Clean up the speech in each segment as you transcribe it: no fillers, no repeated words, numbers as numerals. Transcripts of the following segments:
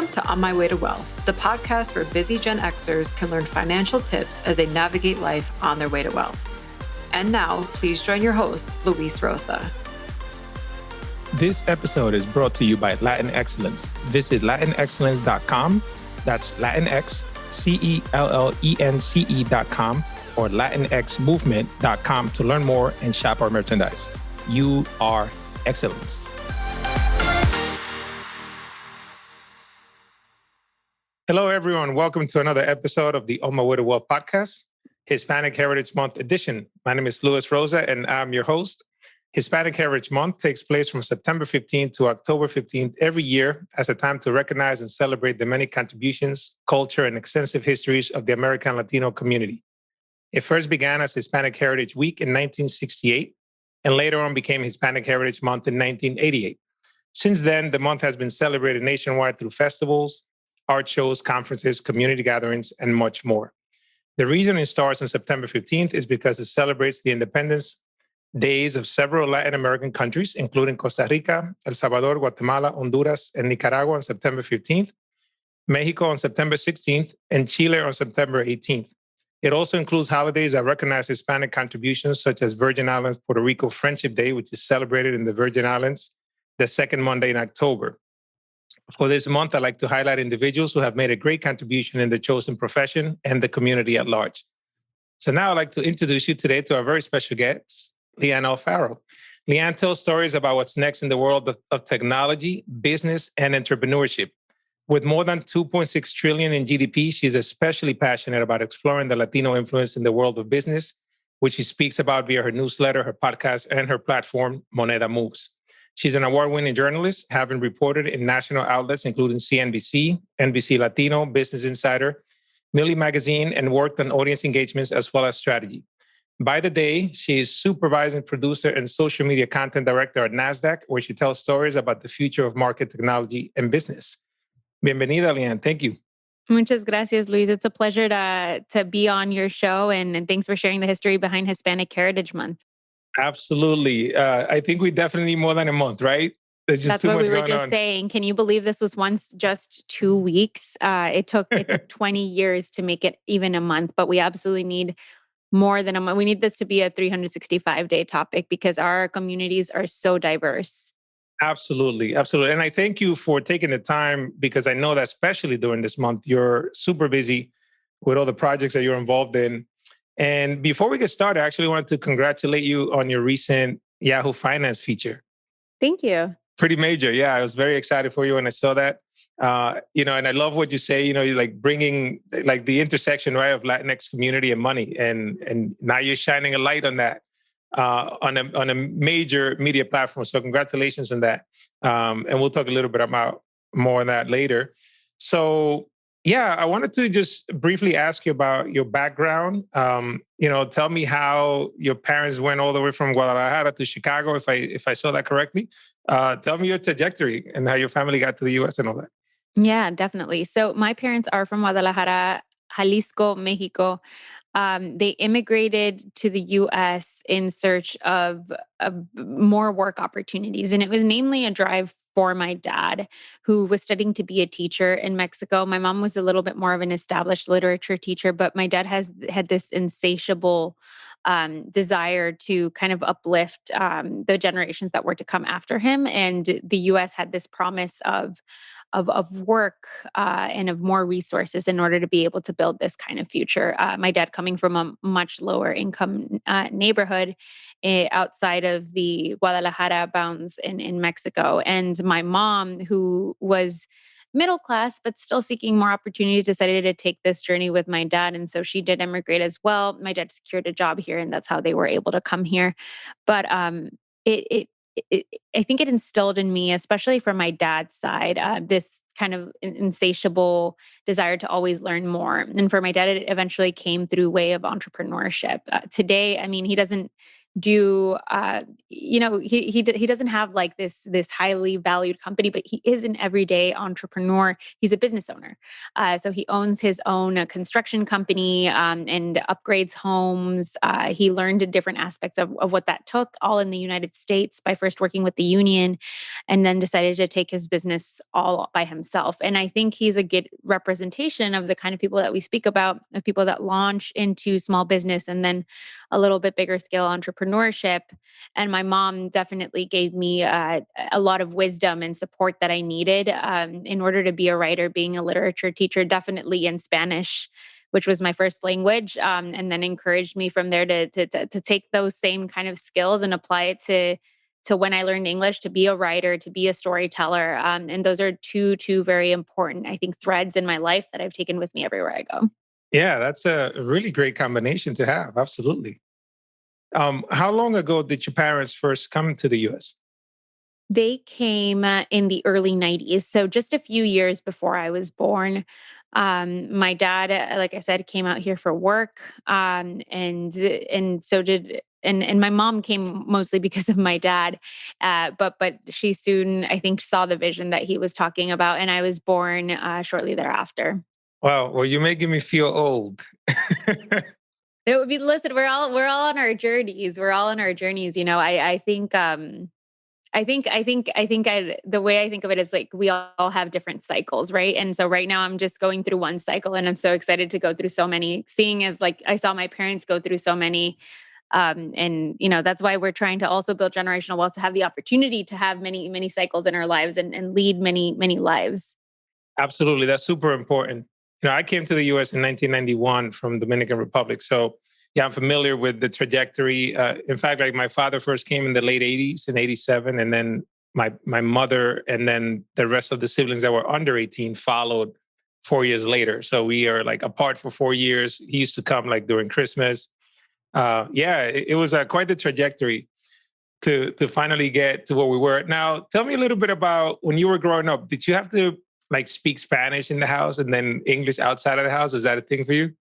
Welcome to On My Way to Wealth, the podcast where busy Gen Xers can learn financial tips as they navigate life on their way to wealth. And now, please join your host, Luis Rosa. This episode is brought to you by Latin Excellence. Visit latinexcellence.com. That's Latinx, CELLENCE.com or latinxmovement.com to learn more and shop our merchandise. You are excellence. Hello, everyone. Welcome to another episode of the On My Way to Wealth podcast, Hispanic Heritage Month Edition. My name is Luis Rosa, and I'm your host. Hispanic Heritage Month takes place from September 15th to October 15th every year as a time to recognize and celebrate the many contributions, culture, and extensive histories of the American Latino community. It first began as Hispanic Heritage Week in 1968, and later on became Hispanic Heritage Month in 1988. Since then, the month has been celebrated nationwide through festivals, art shows, conferences, community gatherings, and much more. The reason it starts on September 15th is because it celebrates the independence days of several Latin American countries, including Costa Rica, El Salvador, Guatemala, Honduras, and Nicaragua on September 15th, Mexico on September 16th, and Chile on September 18th. It also includes holidays that recognize Hispanic contributions, such as Virgin Islands Puerto Rico Friendship Day, which is celebrated in the Virgin Islands the second Monday in October. For this month, I'd like to highlight individuals who have made a great contribution in the chosen profession and the community at large. So now I'd like to introduce you today to our very special guest, Lyanne Alfaro. Lyanne tells stories about what's next in the world of technology, business, and entrepreneurship. With more than 2.6 trillion in GDP, she's especially passionate about exploring the Latino influence in the world of business, which she speaks about via her newsletter, her podcast, and her platform, Moneda Moves. She's an award-winning journalist, having reported in national outlets including CNBC, NBC Latino, Business Insider, Millie Magazine, and worked on audience engagements as well as strategy. By the day, she is supervising producer and social media content director at NASDAQ, where she tells stories about the future of market technology and business. Bienvenida, Lyanne. Thank you. Muchas gracias, Luis. It's a pleasure to be on your show, and thanks for sharing the history behind Hispanic Heritage Month. Absolutely. I think we definitely need more than a month, right? There's just That's too what much we were going just on. saying. Can you believe this was once just 2 weeks? It took 20 years to make it even a month, but we absolutely need more than a month. We need this to be a 365-day topic because our communities are so diverse. Absolutely. Absolutely. And I thank you for taking the time because I know that especially during this month, you're super busy with all the projects that you're involved in. And before we get started, I actually wanted to congratulate you on your recent Yahoo Finance feature. Thank you. Pretty major. Yeah, I was very excited for you when I saw that. And I love what you say, you're like bringing like the intersection, right, of Latinx community and money. And now you're shining a light on that on a major media platform. So congratulations on that. And we'll talk a little bit about more on that later. So yeah, I wanted to just briefly ask you about your background. Tell me how your parents went all the way from Guadalajara to Chicago, if I saw that correctly. Tell me your trajectory and how your family got to the U.S. and all that. Yeah, definitely. So my parents are from Guadalajara, Jalisco, Mexico. They immigrated to the U.S. in search of more work opportunities. And it was namely a drive for my dad, who was studying to be a teacher in Mexico. My mom was a little bit more of an established literature teacher, but my dad had this insatiable desire to kind of uplift the generations that were to come after him. And the U.S. had this promise of work and of more resources in order to be able to build this kind of future. My dad coming from a much lower income neighborhood outside of the Guadalajara bounds in Mexico. And my mom, who was middle class, but still seeking more opportunities, decided to take this journey with my dad. And so she did immigrate as well. My dad secured a job here, and that's how they were able to come here. But I think it instilled in me, especially from my dad's side, this kind of insatiable desire to always learn more. And for my dad, it eventually came through way of entrepreneurship. Today, I mean, he doesn't do, he doesn't have like this highly valued company, but he is an everyday entrepreneur. He's a business owner. So he owns his own construction company, and upgrades homes. He learned different aspects of what that took, all in the United States, by first working with the union, and then decided to take his business all by himself. And I think he's a good representation of the kind of people that we speak about, of people that launch into small business and then a little bit bigger scale entrepreneurship. And my mom definitely gave me a lot of wisdom and support that I needed, in order to be a writer, being a literature teacher, definitely in Spanish, which was my first language, and then encouraged me from there to take those same kind of skills and apply it to when I learned English, to be a writer, to be a storyteller. And those are two very important, I think, threads in my life that I've taken with me everywhere I go. Yeah, that's a really great combination to have. Absolutely. How long ago did your parents first come to the US? They came in the early 90s, so just a few years before I was born. My dad, like I said, came out here for work, and so did and my mom came mostly because of my dad. But she soon, I think, saw the vision that he was talking about, and I was born shortly thereafter. Wow, well, you're making me feel old. It would be listen. We're all on our journeys. We're all on our journeys. I think. The way I think of it is like we all have different cycles, right? And so right now I'm just going through one cycle, and I'm so excited to go through so many, seeing as like I saw my parents go through so many. And that's why we're trying to also build generational wealth, to have the opportunity to have many, many cycles in our lives, and lead many, many lives. Absolutely, that's super important. I came to the US in 1991 from Dominican Republic. So, yeah, I'm familiar with the trajectory. In fact, like my father first came in the late 80s in 87, and then my mother and then the rest of the siblings that were under 18 followed 4 years later. So we are like apart for 4 years. He used to come like during Christmas. Yeah, it was quite the trajectory to finally get to where we were. Now, tell me a little bit about when you were growing up. Did you have to like speak Spanish in the house and then English outside of the house? Was that a thing for you?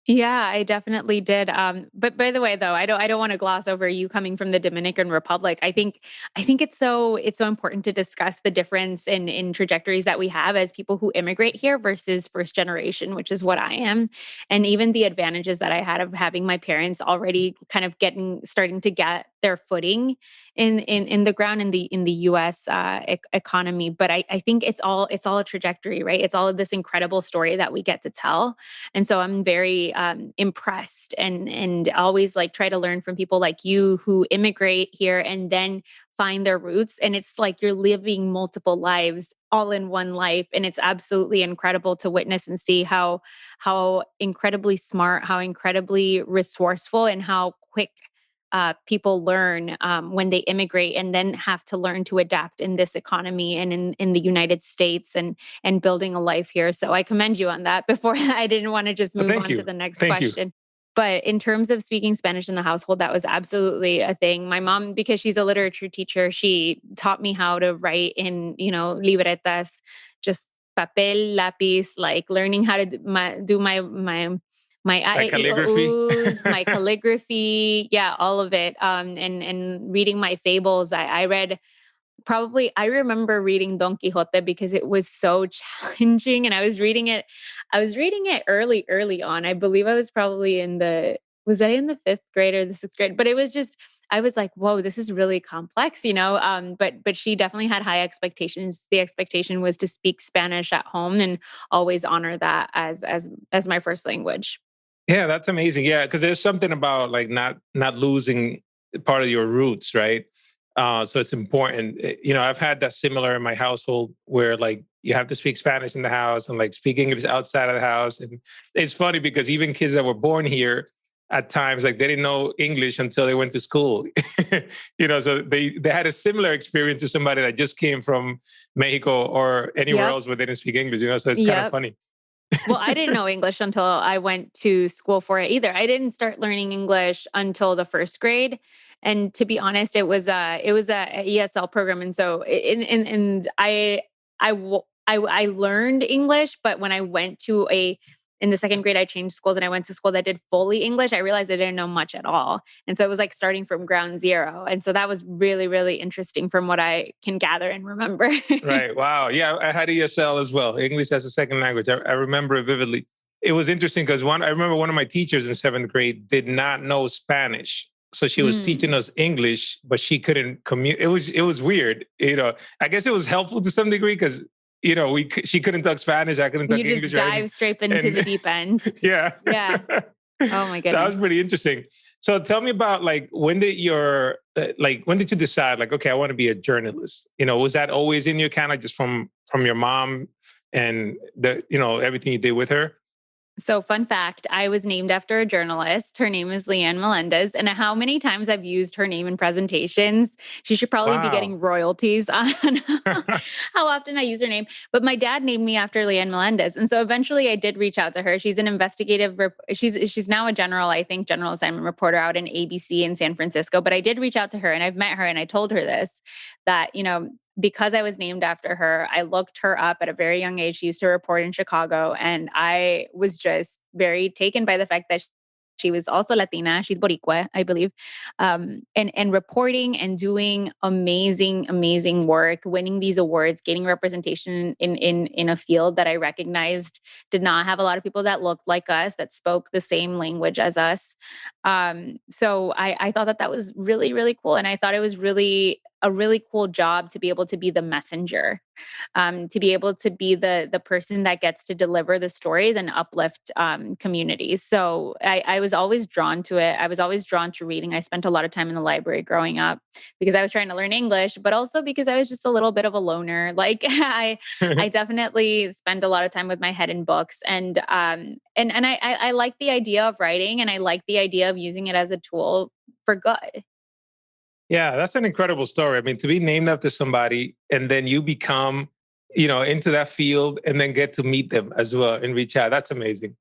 Yeah, I definitely did. But by the way, though, I don't want to gloss over you coming from the Dominican Republic. I think it's so important to discuss the difference in trajectories that we have as people who immigrate here versus first generation, which is what I am, and even the advantages that I had of having my parents already kind of starting to get their footing in the ground in the U.S. Economy. But I think it's all a trajectory, right? It's all of this incredible story that we get to tell, and so I'm very impressed, and always like try to learn from people like you who immigrate here and then find their roots. And it's like you're living multiple lives all in one life. And it's absolutely incredible to witness and see how incredibly smart, how incredibly resourceful, and how quick people learn when they immigrate and then have to learn to adapt in this economy and in the United States, and building a life here. So I commend you on that. Before I didn't want to just Well, move thank on to you. the next Thank you. question. But in terms of speaking Spanish in the household, that was absolutely a thing. My mom, because she's a literature teacher, she taught me how to write in, libretas, just papel, lápiz, like learning how to do my Like I, calligraphy. oohs, my calligraphy, yeah, all of it. And reading my fables. I read probably I remember reading Don Quixote because it was so challenging, and I was reading it early on. I believe I was probably was I in the fifth grade or the sixth grade? But it was just I was like, whoa, this is really complex, you know. But she definitely had high expectations. The expectation was to speak Spanish at home and always honor that as my first language. Yeah, that's amazing. Yeah, because there's something about like not losing part of your roots, right? So it's important. I've had that similar in my household where like you have to speak Spanish in the house and like speak English outside of the house. And it's funny because even kids that were born here at times like they didn't know English until they went to school. So they had a similar experience to somebody that just came from Mexico or anywhere Yep. else where they didn't speak English. So it's kind of Yep. funny. Well, I didn't know English until I went to school for it either. I didn't start learning English until the first grade. And to be honest, it was a ESL program. And so and I learned English, but when I went to in the second grade, I changed schools and I went to school that did fully English. I realized I didn't know much at all. And so it was like starting from ground zero. And so that was really, really interesting from what I can gather and remember. Right. Wow. Yeah, I had ESL as well, English as a second language. I remember it vividly. It was interesting because I remember one of my teachers in seventh grade did not know Spanish. So she was teaching us English, but she couldn't communicate. It was weird. I guess it was helpful to some degree because, she couldn't talk Spanish. I couldn't talk You English. just dive straight into the deep end. Yeah. Yeah. Oh my So that was goodness. pretty interesting. So tell me about when did you decide okay, I want to be a journalist? Was that always in your kind of just from your mom and everything you did with her? So fun fact, I was named after a journalist. Her name is Lyanne Melendez. And how many times I've used her name in presentations. She should probably be getting royalties on how often I use her name. But my dad named me after Lyanne Melendez. And so eventually I did reach out to her. She's an investigative, she's now a general assignment reporter out in ABC in San Francisco. But I did reach out to her and I've met her and I told her this, that, because I was named after her, I looked her up at a very young age. She used to report in Chicago. And I was just very taken by the fact that she was also Latina. She's Boricua, I believe. And reporting and doing amazing, amazing work, winning these awards, gaining representation in a field that I recognized did not have a lot of people that looked like us, that spoke the same language as us. So I thought that was really, really cool. And I thought it was a really cool job to be able to be the messenger, to be able to be the person that gets to deliver the stories and uplift communities. So I was always drawn to it. I was always drawn to reading. I spent a lot of time in the library growing up because I was trying to learn English, but also because I was just a little bit of a loner. Like I definitely spend a lot of time with my head in books, and I like the idea of writing, and I like the idea of using it as a tool for good. Yeah, that's an incredible story. I mean, to be named after somebody and then you become, into that field and then get to meet them as well and reach out. That's amazing.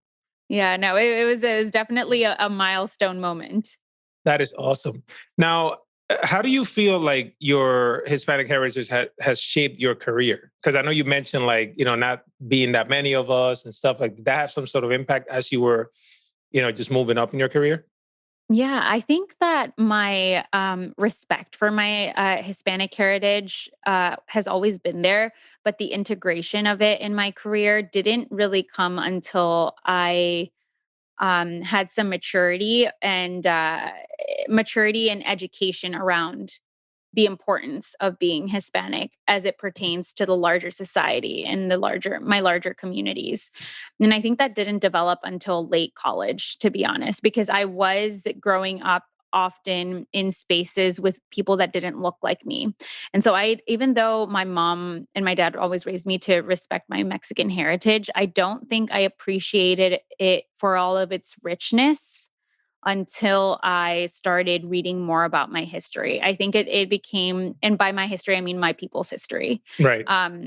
Yeah, no, it was definitely a milestone moment. That is awesome. Now, how do you feel like your Hispanic heritage has shaped your career? Because I know you mentioned not being that many of us and stuff like that. Did that have some sort of impact as you were, just moving up in your career? Yeah, I think that my respect for my Hispanic heritage has always been there, but the integration of it in my career didn't really come until I had some maturity and education around the importance of being Hispanic as it pertains to the larger society and my larger communities. And I think that didn't develop until late college, to be honest, because I was growing up often in spaces with people that didn't look like me. And so even though my mom and my dad always raised me to respect my Mexican heritage, I don't think I appreciated it for all of its richness until I started reading more about my history. I think it became, and by my history, I mean my people's history. Right.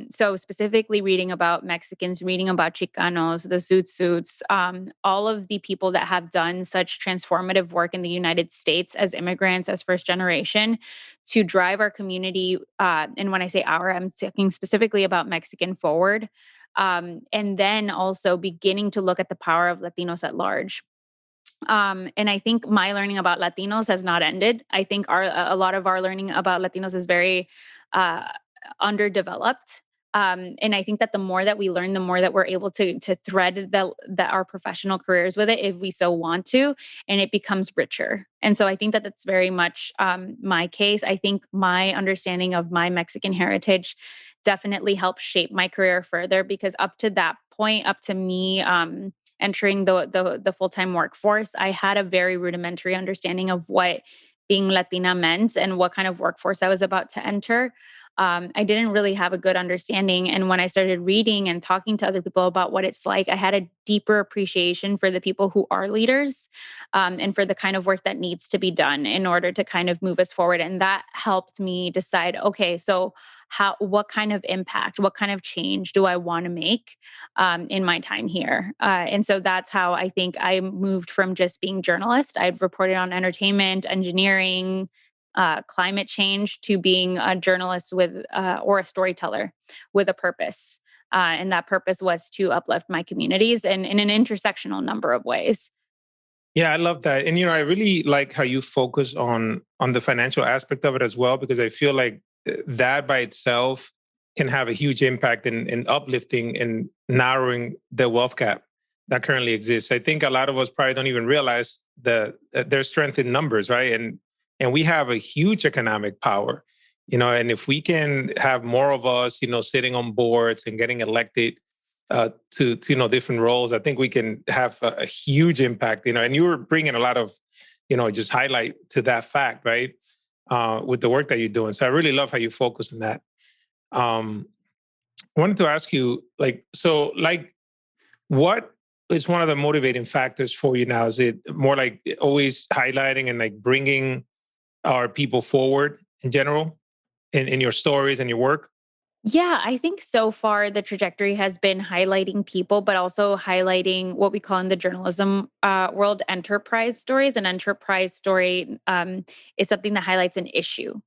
So specifically reading about Mexicans, reading about Chicanos, the Zoot Suits, all of the people that have done such transformative work in the United States as immigrants, as first generation, to drive our community. And when I say our, I'm talking specifically about Mexican forward. And then also beginning to look at the power of Latinos at large. And I think my learning about Latinos has not ended. I think a lot of our learning about Latinos is very uh, underdeveloped. And I think that the more that we learn, the more that we're able to thread our professional careers with it, if we so want to, and it becomes richer. And so I think that that's very much my case. I think my understanding of my Mexican heritage definitely helped shape my career further, because up to that point, up to me entering the full-time workforce, I had a very rudimentary understanding of what being Latina meant and what kind of workforce I was about to enter. I didn't really have a good understanding. And when I started reading and talking to other people about what it's like, I had a deeper appreciation for the people who are leaders, and for the kind of work that needs to be done in order to kind of move us forward. And that helped me decide, okay, so what kind of impact, what kind of change do I want to make in my time here? And so that's how I think I moved from just being journalist. I've reported on entertainment, engineering, climate change, to being a journalist with or a storyteller with a purpose. And that purpose was to uplift my communities and in an intersectional number of ways. Yeah, I love that. And I really like how you focus on the financial aspect of it as well, because I feel like that by itself can have a huge impact in uplifting and narrowing the wealth gap that currently exists. I think a lot of us probably don't even realize their strength in numbers, right? And we have a huge economic power, and if we can have more of us, sitting on boards and getting elected to different roles, I think we can have a huge impact. And you were bringing a lot of just highlight to that fact, right? With the work that you're doing. So I really love how you focus on that. I wanted to ask you, what is one of the motivating factors for you now? Is it more like always highlighting and like bringing our people forward in general in your stories and your work? Yeah, I think so far the trajectory has been highlighting people, but also highlighting what we call in the journalism world enterprise stories. An enterprise story is something that highlights an issue.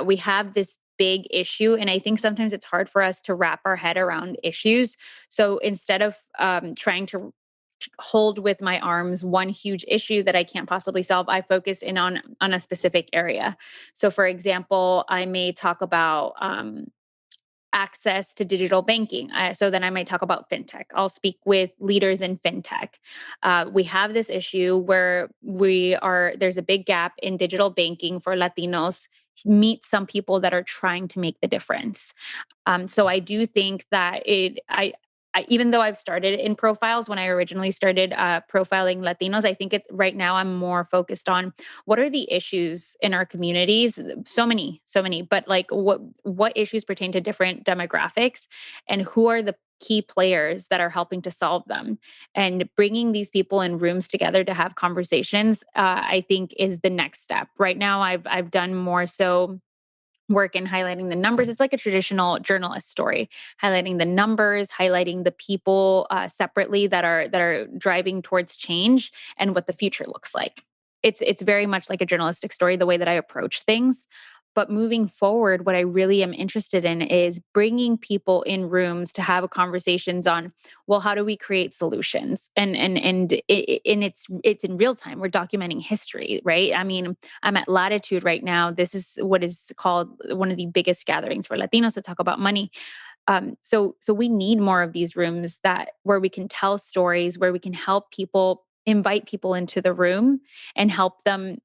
We have this big issue, and I think sometimes it's hard for us to wrap our head around issues. So instead of trying to hold with my arms one huge issue that I can't possibly solve, I focus in on a specific area. So, for example, I may talk about access to digital banking. So then I might talk about fintech. I'll speak with leaders in fintech. We have this issue where there's a big gap in digital banking for Latinos. Meet some people that are trying to make the difference. So I do think that even though I've started in profiles, when I originally started profiling Latinos, I think right now I'm more focused on what are the issues in our communities. So many, but like what issues pertain to different demographics, and who are the key players that are helping to solve them, and bringing these people in rooms together to have conversations. I think is the next step. Right now, I've done more so work in highlighting the numbers. It's like a traditional journalist story, highlighting the numbers, highlighting the people separately that are driving towards change and what the future looks like. It's very much like a journalistic story, the way that I approach things. But moving forward, what I really am interested in is bringing people in rooms to have conversations on, well, how do we create solutions? And it's in real time. We're documenting history, right? I mean, I'm at Latitude right now. This is what is called one of the biggest gatherings for Latinos to talk about money. So we need more of these rooms where we can tell stories, where we can help people, invite people into the room, and help them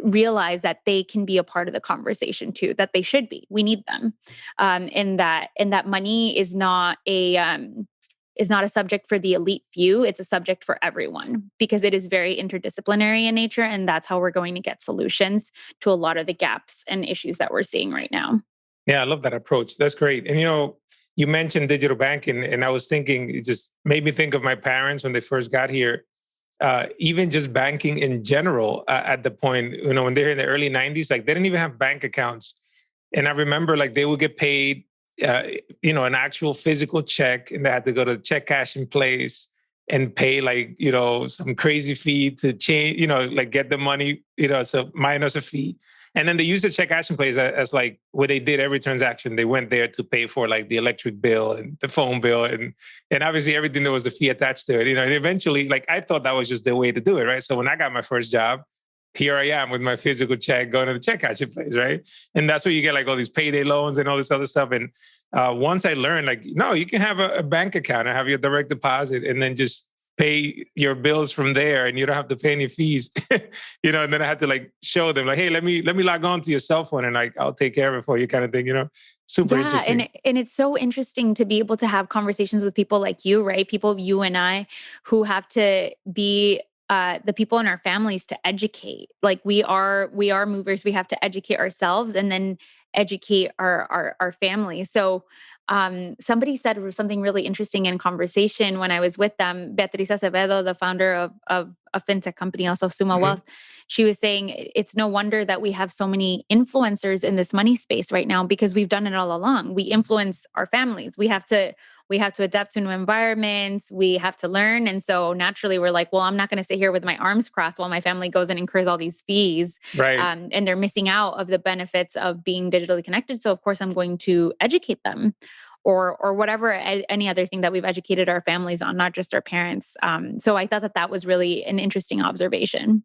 realize that they can be a part of the conversation too, that they should be. We need them, and that money is not a subject for the elite few. It's a subject for everyone, because it is very interdisciplinary in nature, and that's how we're going to get solutions to a lot of the gaps and issues that we're seeing right now. Yeah, I love that approach. That's great. And you mentioned digital banking, and I was thinking, it just made me think of my parents when they first got here. Even just banking in general, at the point, when they're in the early 90s, like they didn't even have bank accounts. And I remember like they would get paid, an actual physical check, and they had to go to check cashing place and pay like, some crazy fee to change, like get the money, so minus a fee. And then they used the check cashing place as like where they did every transaction. They went there to pay for like the electric bill and the phone bill and obviously everything there was a fee attached to it. And eventually, like I thought that was just the way to do it, right? So when I got my first job, here I am with my physical check going to the check cashing place, right? And that's where you get like all these payday loans and all this other stuff. And once I learned, like, no, you can have a bank account and have your direct deposit and then just pay your bills from there, and you don't have to pay any fees, and then I had to like show them like, hey, let me log on to your cell phone and like, I'll take care of it for you kind of thing, super interesting. And it's so interesting to be able to have conversations with people like you, right? People, you and I, who have to be the people in our families to educate. Like we are movers. We have to educate ourselves and then educate our families. So somebody said something really interesting in conversation when I was with them. Beatriz Acevedo, the founder of a fintech company, also Suma Wealth, she was saying it's no wonder that we have so many influencers in this money space right now, because we've done it all along. We influence our families. We have to adapt to new environments. We have to learn. And so naturally we're like, well, I'm not going to sit here with my arms crossed while my family goes and incurs all these fees. Right. And they're missing out of the benefits of being digitally connected. So of course I'm going to educate them. or whatever, any other thing that we've educated our families on, not just our parents. So I thought that was really an interesting observation.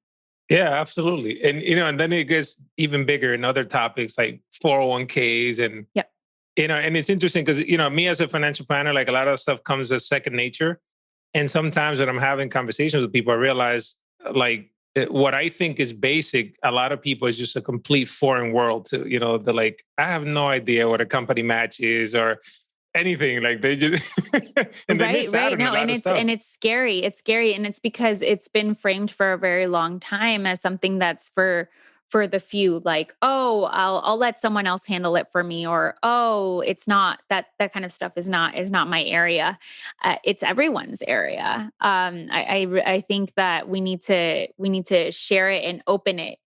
Yeah, absolutely. And, and then it gets even bigger in other topics like 401ks and, Yep. and it's interesting because, me as a financial planner, like a lot of stuff comes as second nature. And sometimes when I'm having conversations with people, I realize like what I think is basic, a lot of people is just a complete foreign world to, they're like, I have no idea what a company match is or anything. Like they just, and they miss out Right. on a No, lot and of it's stuff. and it's scary. It's scary, and it's because it's been framed for a very long time as something that's for the few. Like, oh, I'll let someone else handle it for me, or oh, it's not that kind of stuff is not my area. It's everyone's area. I think that we need to share it and open it.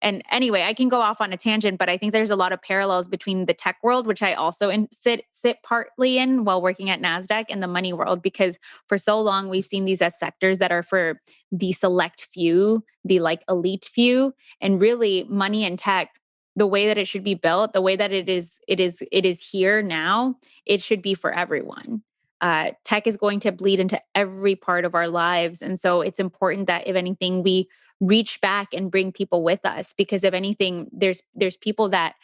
And anyway, I can go off on a tangent, but I think there's a lot of parallels between the tech world, which I also sit partly in while working at NASDAQ, and the money world, because for so long we've seen these as sectors that are for the select few, the like elite few, and really money and tech, the way that it should be built, the way that it is here now, it should be for everyone. Tech is going to bleed into every part of our lives. And so it's important that if anything, we reach back and bring people with us, because if anything, there's people that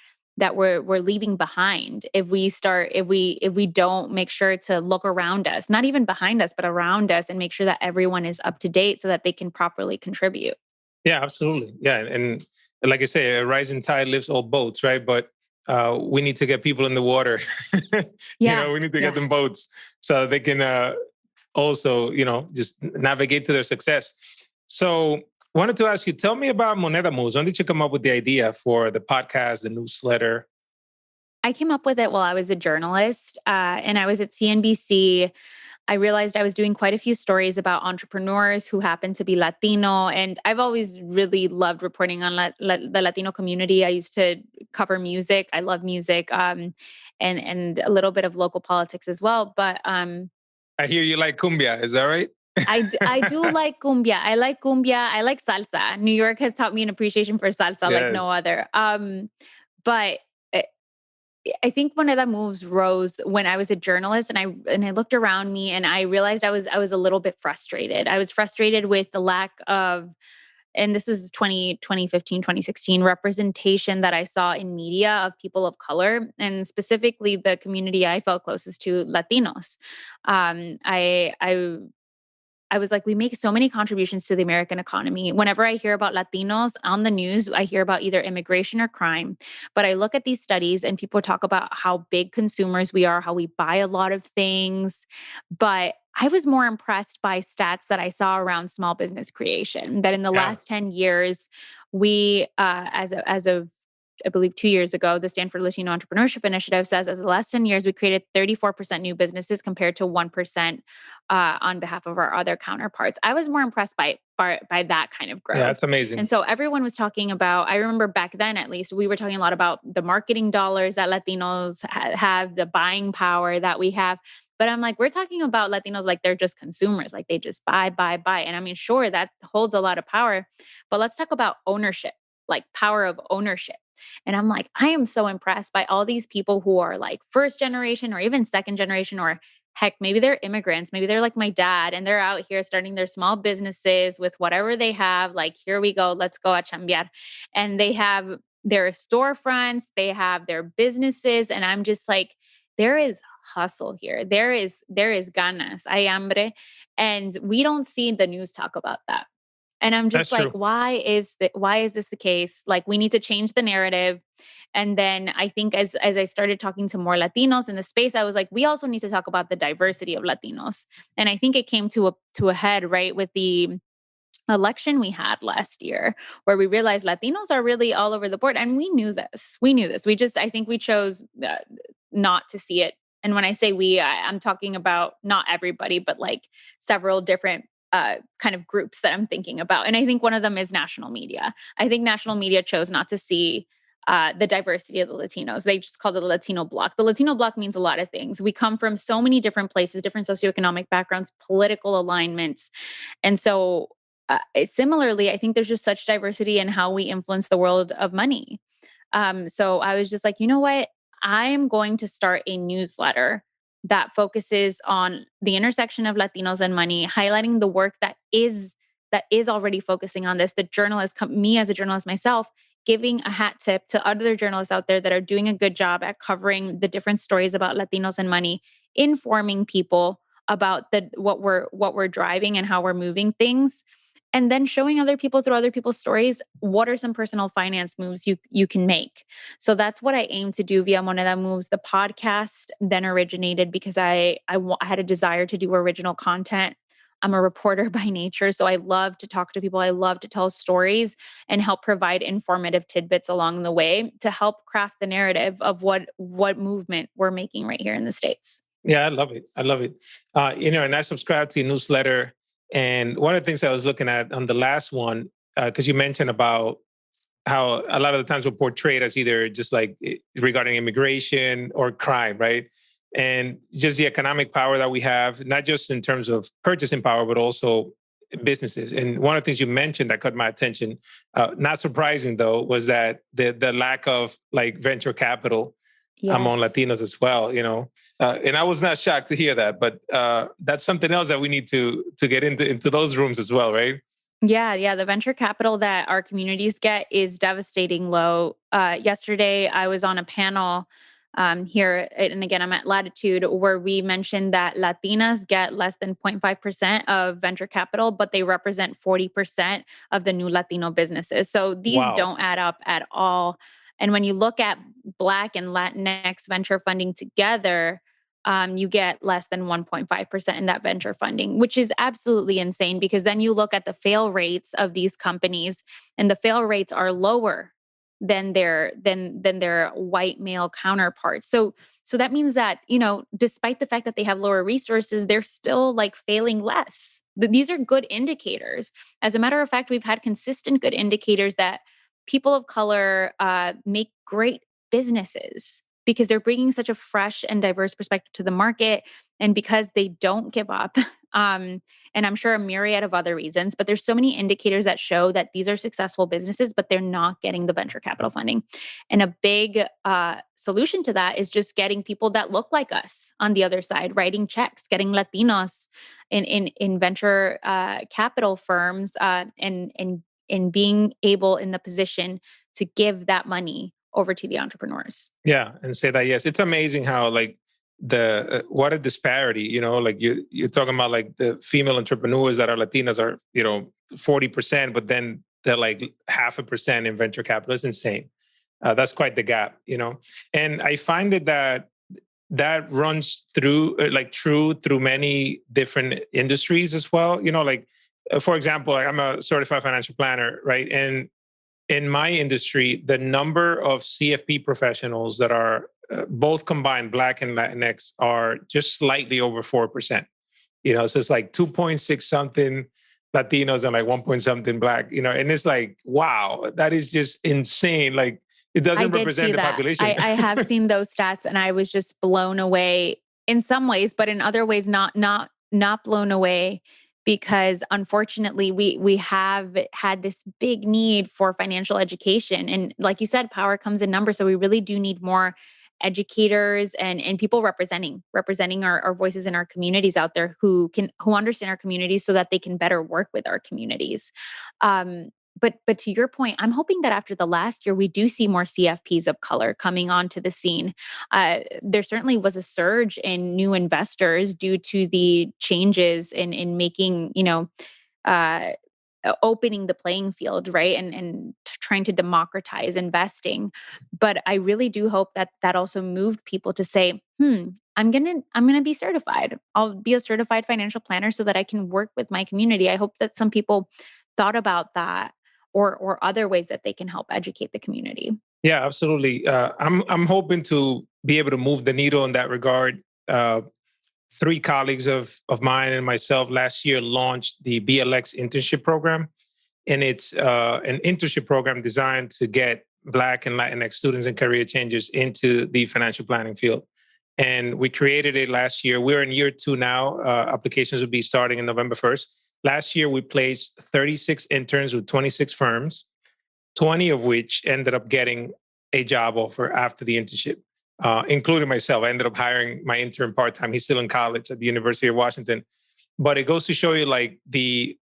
we're leaving behind if we don't make sure to look around us, not even behind us but around us, and make sure that everyone is up to date so that they can properly contribute. Yeah, absolutely. Yeah. And like I say, a rising tide lifts all boats, right? But we need to get people in the water. Yeah. We need to get Yeah. them boats so they can also, just navigate to their success. So wanted to ask you, tell me about Moneda Moves. When did you come up with the idea for the podcast, the newsletter? I came up with it while I was a journalist, and I was at CNBC. I realized I was doing quite a few stories about entrepreneurs who happen to be Latino. And I've always really loved reporting on the Latino community. I used to cover music. I love music, and a little bit of local politics as well. But I hear you like cumbia. Is that right? I do like cumbia. I like cumbia. I like salsa. New York has taught me an appreciation for salsa like no Yes. other. But I think Moneda Moves rose when I was a journalist, and I looked around me and I realized I was a little bit frustrated. I was frustrated with the lack of, and this is 2015, 2016 representation that I saw in media of people of color, and specifically the community I felt closest to, Latinos. I was like, we make so many contributions to the American economy. Whenever I hear about Latinos on the news, I hear about either immigration or crime. But I look at these studies and people talk about how big consumers we are, how we buy a lot of things. But I was more impressed by stats that I saw around small business creation, that in the Yeah. last 10 years, we, as of I believe 2 years ago, the Stanford Latino Entrepreneurship Initiative says, as the last 10 years, we created 34% new businesses compared to 1% on behalf of our other counterparts. I was more impressed by that kind of Yeah, growth. that's amazing. And so everyone was talking about, I remember back then, at least, we were talking a lot about the marketing dollars that Latinos have, the buying power that we have. But I'm like, we're talking about Latinos like they're just consumers, like they just buy, buy, buy. And I mean, sure, that holds a lot of power, but let's talk about ownership, like power of ownership. And I'm like, I am so impressed by all these people who are like first generation or even second generation, or heck, maybe they're immigrants. Maybe they're like my dad and they're out here starting their small businesses with whatever they have. Like, here we go, let's go a chambear. And they have their storefronts, they have their businesses. And I'm just like, there is hustle here. There is ganas, hay hambre. And we don't see the news talk about that. And I'm That's just like, true. why is this the case? Like, we need to change the narrative. And then I think as I started talking to more Latinos in the space, I was like, we also need to talk about the diversity of Latinos. And I think it came to a head, right, with the election we had last year, where we realized Latinos are really all over the board. And we knew this. We knew this. I think we chose not to see it. And when I say we, I'm talking about not everybody, but like several different kind of groups that I'm thinking about. And I think one of them is national media. I think national media chose not to see the diversity of the Latinos. They just called it the Latino bloc. The Latino bloc means a lot of things. We come from so many different places, different socioeconomic backgrounds, political alignments. And so similarly, I think there's just such diversity in how we influence the world of money. So I was just like, you know what? I am going to start a newsletter that focuses on the intersection of Latinos and money, highlighting the work that is already focusing on this. The journalist, me as a journalist myself, giving a hat tip to other journalists out there that are doing a good job at covering the different stories about Latinos and money, informing people about what we're driving and how we're moving things, and then showing other people through other people's stories what are some personal finance moves you can make. So that's what I aim to do via Moneda Moves. The podcast then originated because I had a desire to do original content. I'm a reporter by nature, so I love to talk to people. I love to tell stories and help provide informative tidbits along the way to help craft the narrative of what movement we're making right here in the States. Yeah, I love it. I love it. And I subscribe to your newsletter. And one of the things I was looking at on the last one, because you mentioned about how a lot of the times we're portrayed as either just like regarding immigration or crime, right? And just the economic power that we have, not just in terms of purchasing power, but also businesses. And one of the things you mentioned that caught my attention, not surprising though, was that the lack of like venture capital among Yes. Latinos as well, and I was not shocked to hear that, but that's something else that we need to get into those rooms as well, right? Yeah. The venture capital that our communities get is devastating low. Yesterday, I was on a panel here, and again, I'm at Latitude, where we mentioned that Latinas get less than 0.5% of venture capital, but they represent 40% of the new Latino businesses. So these Wow. don't add up at all. And when you look at Black and Latinx venture funding together, you get less than 1.5% in that venture funding, which is absolutely insane, because then you look at the fail rates of these companies, and the fail rates are lower than their white male counterparts. So that means that, despite the fact that they have lower resources, they're still like failing less. These are good indicators. As a matter of fact, we've had consistent good indicators that people of color make great businesses because they're bringing such a fresh and diverse perspective to the market, and because they don't give up. And I'm sure a myriad of other reasons, but there's so many indicators that show that these are successful businesses, but they're not getting the venture capital funding. And a big solution to that is just getting people that look like us on the other side, writing checks, getting Latinos in venture capital firms, and being able in the position to give that money over to the entrepreneurs. Yeah, and say that, yes, it's amazing how like the what a disparity, like you're talking about like the female entrepreneurs that are Latinas are 40%, but then they're like 0.5% in venture capital. It's insane. That's quite the gap, and I find that runs through through many different industries as well. Like for example, like I'm a certified financial planner, right? And in my industry, the number of CFP professionals that are both combined, Black and Latinx, are just slightly over 4%. So it's like 2.6 something Latinos and like 1 point something Black, and it's like, wow, that is just insane. Like it doesn't represent the population. I have seen those stats, and I was just blown away in some ways, but in other ways, not blown away. Because unfortunately, we have had this big need for financial education. And like you said, power comes in numbers. So we really do need more educators and people representing our voices in our communities out there who understand our communities so that they can better work with our communities. But to your point, I'm hoping that after the last year, we do see more CFPs of color coming onto the scene. There certainly was a surge in new investors due to the changes in making, opening the playing field, right? And trying to democratize investing. But I really do hope that also moved people to say, I'm gonna be certified. I'll be a certified financial planner so that I can work with my community. I hope that some people thought about that, or other ways that they can help educate the community. Yeah, absolutely. I'm hoping to be able to move the needle in that regard. 3 colleagues of mine and myself last year launched the BLX Internship Program, and it's an internship program designed to get Black and Latinx students and career changers into the financial planning field. And we created it last year. We're in year 2 now. Applications will be starting in November 1st. Last year, we placed 36 interns with 26 firms, 20 of which ended up getting a job offer after the internship. including myself. I ended up hiring my intern part-time. He's still in college at the University of Washington. But it goes to show you like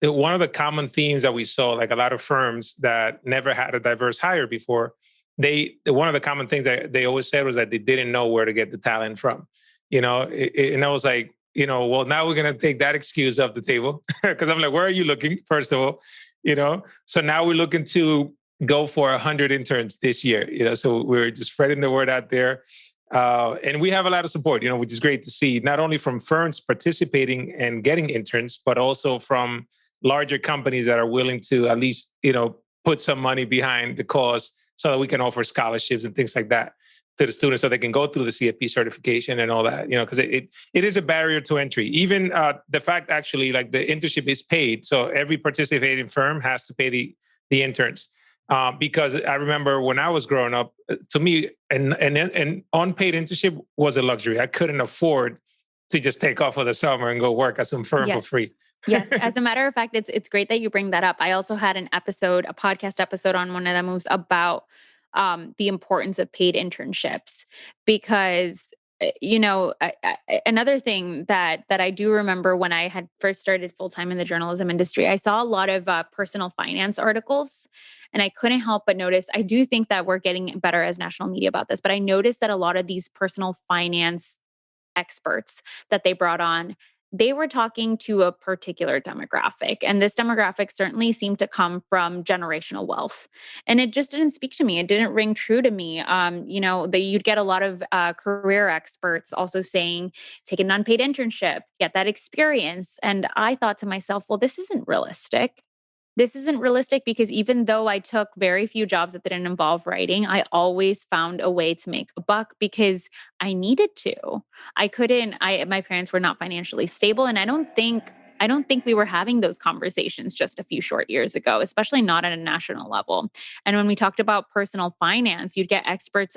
one of the common themes that we saw, like a lot of firms that never had a diverse hire before, one of the common things that they always said was that they didn't know where to get the talent from, and I was like, well, now we're going to take that excuse off the table because I'm like, where are you looking? First of all, so now we're looking to go for 100 interns this year, so we're just spreading the word out there. And we have a lot of support, which is great to see, not only from firms participating and getting interns, but also from larger companies that are willing to at least, put some money behind the cause so that we can offer scholarships and things like that to the students so they can go through the CFP certification and all that, because it is a barrier to entry. Even the fact actually, like the internship is paid. So every participating firm has to pay the interns. Because I remember when I was growing up, to me, an unpaid internship was a luxury. I couldn't afford to just take off for the summer and go work at some firm for free. Yes. As a matter of fact, it's great that you bring that up. I also had a podcast episode on Moneda Moves about the importance of paid internships because another thing that I do remember when I had first started full-time in the journalism industry, I saw a lot of personal finance articles. And I couldn't help but notice, I do think that we're getting better as national media about this, but I noticed that a lot of these personal finance experts that they brought on, they were talking to a particular demographic. And this demographic certainly seemed to come from generational wealth. And it just didn't speak to me. It didn't ring true to me. You'd get a lot of career experts also saying, take an unpaid internship, get that experience. And I thought to myself, well, this isn't realistic. This isn't realistic because even though I took very few jobs that didn't involve writing, I always found a way to make a buck because I needed to. My parents were not financially stable. And I don't think we were having those conversations just a few short years ago, especially not at a national level. And when we talked about personal finance, you'd get experts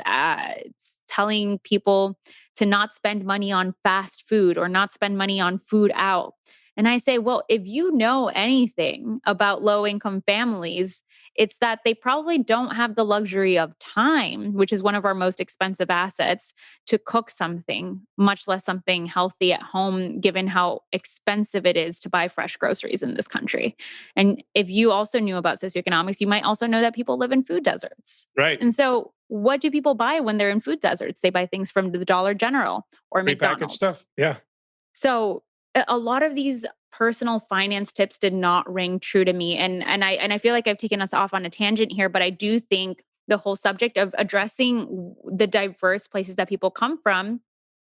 telling people to not spend money on fast food or not spend money on food out. And I say, well, if you know anything about low-income families, it's that they probably don't have the luxury of time, which is one of our most expensive assets, to cook something, much less something healthy at home, given how expensive it is to buy fresh groceries in this country. And if you also knew about socioeconomics, you might also know that people live in food deserts. Right. And so what do people buy when they're in food deserts? They buy things from the Dollar General or McDonald's. Prepackaged stuff. Yeah. So a lot of these personal finance tips did not ring true to me. And I feel like I've taken us off on a tangent here, but I do think the whole subject of addressing the diverse places that people come from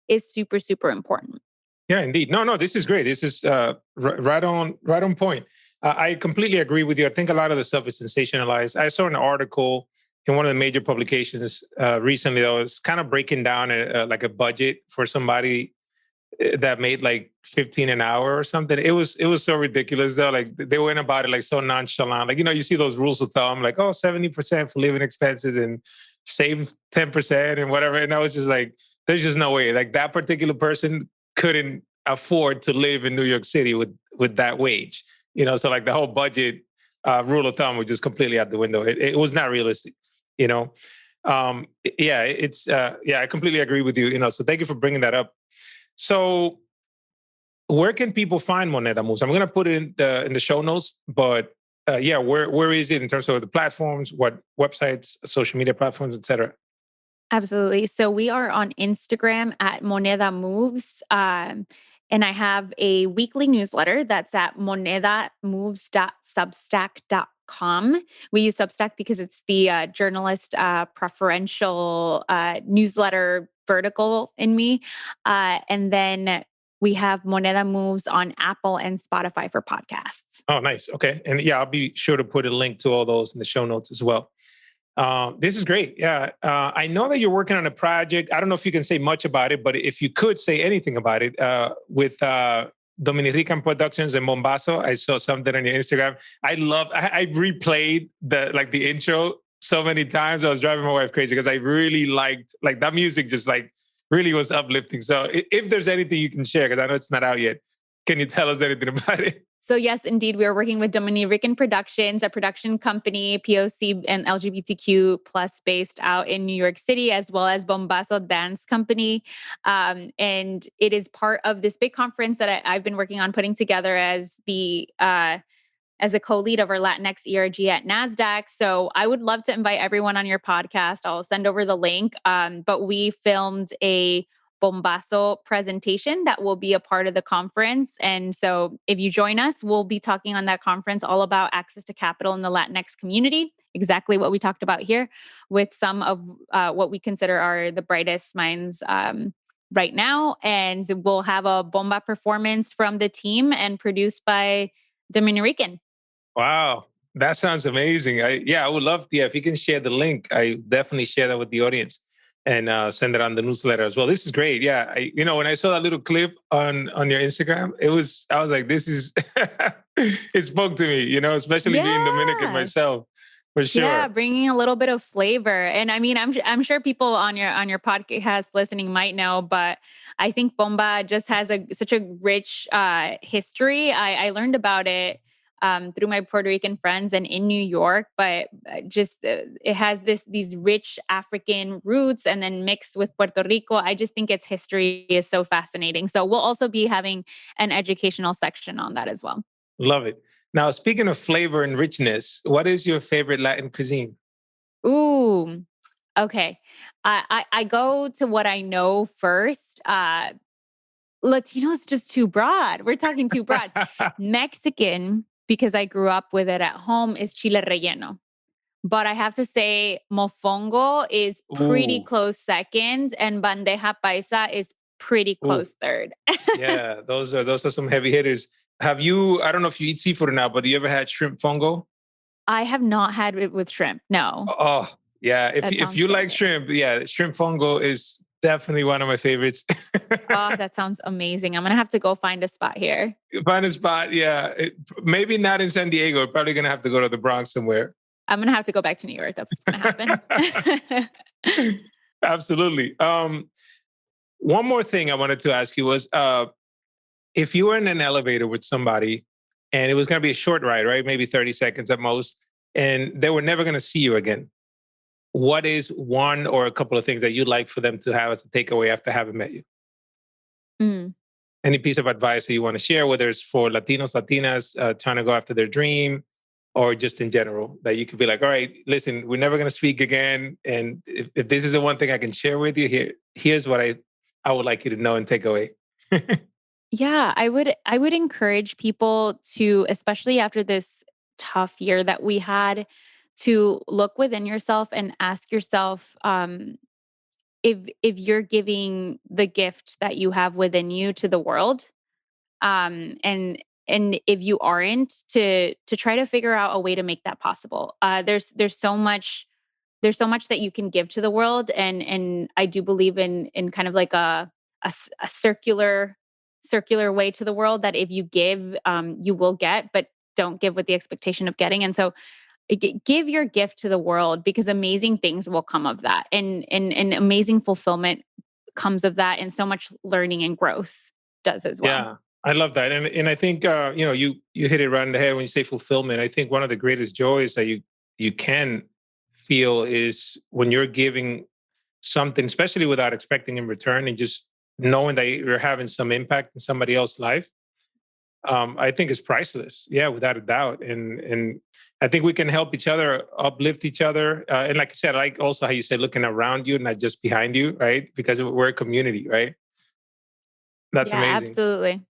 is super, super important. Yeah, indeed. No, this is great. This is right on point. I completely agree with you. I think a lot of the stuff is sensationalized. I saw an article in one of the major publications recently that was kind of breaking down like a budget for somebody that made like 15 an hour or something. It was so ridiculous though. Like they went about it like so nonchalant. Like, you see those rules of thumb, like, 70% for living expenses and save 10% and whatever. And I was just like, there's just no way. Like that particular person couldn't afford to live in New York City with that wage. So like the whole budget rule of thumb was just completely out the window. It was not realistic, I completely agree with you, so thank you for bringing that up. So where can people find Moneda Moves? I'm going to put it in the show notes, but where is it in terms of the platforms, what websites, social media platforms, et cetera? Absolutely. So we are on Instagram at Moneda Moves. And I have a weekly newsletter that's at monedamoves.substack.com. We use Substack because it's the journalist preferential newsletter vertical in me. And then we have Moneda Moves on Apple and Spotify for podcasts. Oh, nice. Okay. And I'll be sure to put a link to all those in the show notes as well. This is great. Yeah. I know that you're working on a project. I don't know if you can say much about it, but if you could say anything about it with Dominican Productions and Mombazo. I saw something on your Instagram. I replayed the intro so many times. I was driving my wife crazy because I really liked that music, just really was uplifting. So if there's anything you can share, because I know it's not out yet, can you tell us anything about it? So yes, indeed, we are working with Dominican Productions, a production company, POC and LGBTQ plus based out in New York City, as well as Bombazo Dance Company. And it is part of this big conference that I've been working on putting together as the co-lead of our Latinx ERG at NASDAQ. So I would love to invite everyone on your podcast. I'll send over the link. But we filmed a Bombazo presentation that will be a part of the conference. And so if you join us, we'll be talking on that conference all about access to capital in the Latinx community, exactly what we talked about here, with some of what we consider are the brightest minds right now. And we'll have a bomba performance from the team and produced by Dominican. Wow, that sounds amazing. I would love, if you can share the link, I definitely share that with the audience and send it on the newsletter as well. This is great. Yeah, when I saw that little clip on your Instagram, I was like, this is, it spoke to me, especially being Dominican myself, for sure. Yeah, bringing a little bit of flavor. And I mean, I'm sure people on your podcast listening might know, but I think bomba just has such a rich history. I learned about it through my Puerto Rican friends and in New York, but it has these rich African roots and then mixed with Puerto Rico. I just think its history is so fascinating. So we'll also be having an educational section on that as well. Love it. Now, speaking of flavor and richness, what is your favorite Latin cuisine? Ooh, okay. I go to what I know first. Latino is just too broad. We're talking too broad. Mexican, because I grew up with it at home, is chile relleno. But I have to say, mofongo is pretty Ooh, close second, and bandeja paisa is pretty ooh. close third. Yeah, those are some heavy hitters. Have you, I don't know if you eat seafood or not, but do you ever had shrimp fungo? I have not had it with shrimp. No, Oh, yeah. If that if sounds you so like good. shrimp, yeah, shrimp fungo is definitely one of my favorites. Oh, that sounds amazing. I'm gonna have to go find a spot here. Find a spot, yeah. Maybe not in San Diego. Probably gonna have to go to the Bronx somewhere. I'm gonna have to go back to New York. That's what's gonna happen. Absolutely. One more thing I wanted to ask you was, if you were in an elevator with somebody and it was going to be a short ride, right? Maybe 30 seconds at most, and they were never going to see you again. What is one or a couple of things that you'd like for them to have as a takeaway after having met you? Mm. Any piece of advice that you want to share, whether it's for Latinos, Latinas trying to go after their dream, or just in general, that you could be like, all right, listen, we're never going to speak again. And if this is the one thing I can share with you, here's what I would like you to know and take away. Yeah, I would encourage people to, especially after this tough year that we had, to look within yourself and ask yourself if you're giving the gift that you have within you to the world, and if you aren't, to try to figure out a way to make that possible. There's so much that you can give to the world, and I do believe in kind of like a circular way to the world, that if you give, you will get, but don't give with the expectation of getting. And so give your gift to the world, because amazing things will come of that, and amazing fulfillment comes of that, and so much learning and growth does as well. Yeah, I love that, and I think you hit it right on the head when you say fulfillment. I think one of the greatest joys that you can feel is when you're giving something, especially without expecting in return, and just knowing that you're having some impact in somebody else's life. I think is priceless. Yeah, without a doubt, and I think we can help each other, uplift each other, and like I said, I like also how you said looking around you, not just behind you, right? Because we're a community, right? That's Yeah, amazing. absolutely.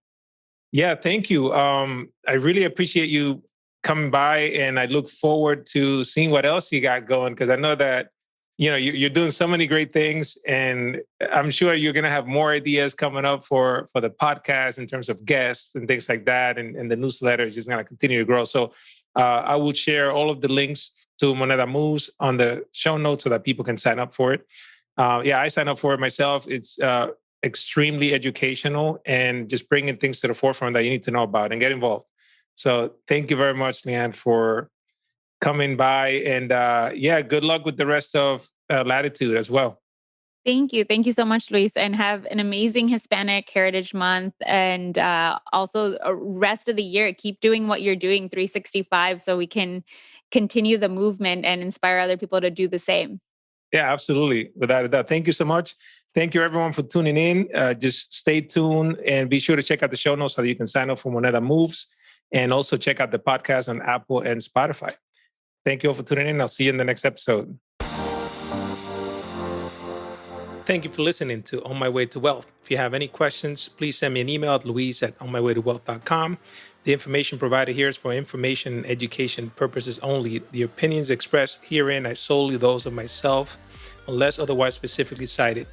Yeah, thank you. I really appreciate you coming by, and I look forward to seeing what else you got going, because I know that you're doing so many great things, and I'm sure you're going to have more ideas coming up for the podcast in terms of guests and things like that, and the newsletter is just going to continue to grow. So I will share all of the links to Moneda Moves on the show notes so that people can sign up for it. Yeah, I signed up for it myself. It's extremely educational and just bringing things to the forefront that you need to know about and get involved. So thank you very much, Lyanne, for coming by. And yeah, good luck with the rest of Latitude as well. Thank you. Thank you so much, Luis. And have an amazing Hispanic Heritage Month. And also, rest of the year, keep doing what you're doing 365 so we can continue the movement and inspire other people to do the same. Yeah, absolutely. Without a doubt. Thank you so much. Thank you, everyone, for tuning in. Just stay tuned and be sure to check out the show notes so that you can sign up for Moneda Moves and also check out the podcast on Apple and Spotify. Thank you all for tuning in. I'll see you in the next episode. Thank you for listening to On My Way to Wealth. If you have any questions, please send me an email at luis@onmywaytowealth.com. The information provided here is for information and education purposes only. The opinions expressed herein are solely those of myself, unless otherwise specifically cited.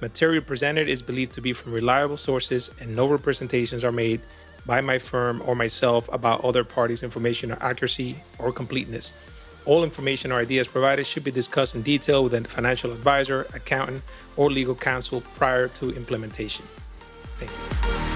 Material presented is believed to be from reliable sources, and no representations are made by my firm or myself about other parties' information or accuracy or completeness. All information or ideas provided should be discussed in detail with a financial advisor, accountant, or legal counsel prior to implementation. Thank you.